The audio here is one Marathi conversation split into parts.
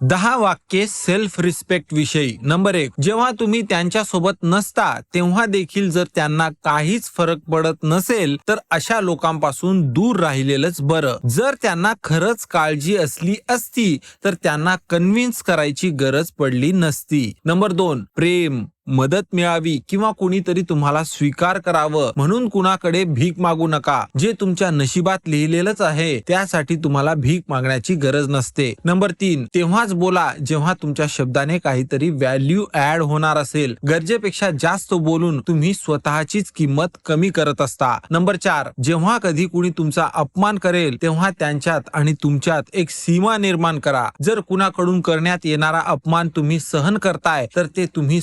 10 वाक्ये सेल्फ रिस्पेक्ट विषयी. नंबर 1, जेव्हा तुम्ही त्यांच्या सोबत नसता तेव्हा देखील जर त्यांना काहीच फरक पडत नसेल तर अशा लोकांपासून दूर राहिलेलंच बरं. जर त्यांना खरंच काळजी असली असती तर त्यांना कन्व्हिन्स करायची गरज पडली नसती. नंबर 2, प्रेम, मदत मिळावी किंवा कोणीतरी तुम्हाला स्वीकार करावं म्हणून कुणाकडे भीक मागू नका. जे तुमच्या नशिबात लिहिलेलंच आहे त्यासाठी तुम्हाला भीक मागण्याची गरज नसते. नंबर 3, तेव्हाच बोला जेव्हा तुमच्या शब्दाने काहीतरी व्हॅल्यू ऍड होणार असेल. गरजेपेक्षा जास्त बोलून तुम्ही स्वतःचीच किंमत कमी करत असता. नंबर 4, जेव्हा कधी कुणी तुमचा अपमान करेल तेव्हा त्यांच्यात आणि तुमच्यात एक सीमा निर्माण करा. जर कुणाकडून करण्यात येणारा अपमान तुम्ही सहन करताय तर ते तुम्ही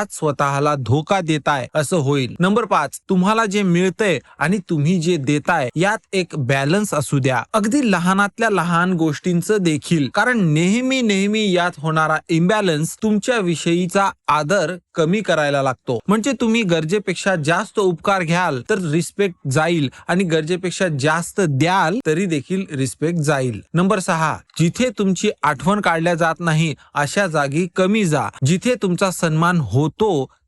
स्वतःला धोका देताय असं होईल. नंबर 5, तुम्हाला जे मिळतंय आणि तुम्ही जे देताय यात एक बॅलन्स असू द्या. अगदी लहानातल्या लहान गोष्टींचं देखील, कारण नेहमी यात होणारा इम्बॅलन्स तुमच्या विषयीचा आदर कमी करायला लागतो. म्हणजे तुम्ही गरजेपेक्षा जास्त उपकार घ्याल तर रिस्पेक्ट जाईल आणि गरजेपेक्षा जास्त द्याल तरी देखील रिस्पेक्ट जाईल. नंबर 6, जिथे तुमची आठवण काढल्या जात नाही अशा जागी कमी जा. जिथे तुमचा सन्मान होतो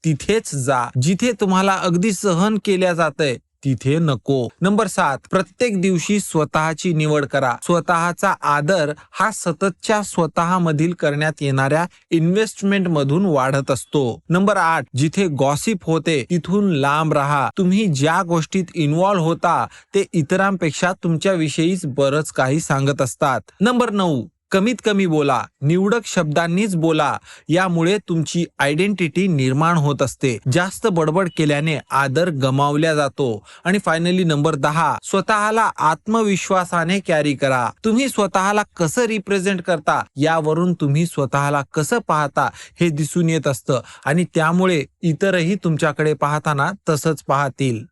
तिथेच जा. जिथे तुम्हाला अगदी सहन केल्या जातंय तिथे नको. नंबर 7, प्रत्येक दिवशी स्वतःची निवड करा. स्वतःचा आदर हा सततच्या स्वतःमधील करण्यात येणाऱ्या इन्व्हेस्टमेंट मधून वाढत असतो. नंबर 8, जिथे गॉसिप होते तिथून लांब राहा. तुम्ही ज्या गोष्टीत इन्व्हॉल्व्ह होता ते इतरांपेक्षा तुमच्याविषयीच बरंच काही सांगत असतात. नंबर 9, कमीत कमी बोला, निवडक शब्दांनीच बोला. यामुळे तुमची आयडेंटिटी निर्माण होत असते. जास्त बडबड केल्याने आदर गमावला जातो. आणि फायनली नंबर 10, स्वतःला आत्मविश्वासाने कॅरी करा. तुम्ही स्वतःला कसं रिप्रेझेंट करता यावरून तुम्ही स्वतःला कसं पाहता हे दिसून येत असतं आणि त्यामुळे इतरही तुमच्याकडे पाहताना तसंच पाहतील.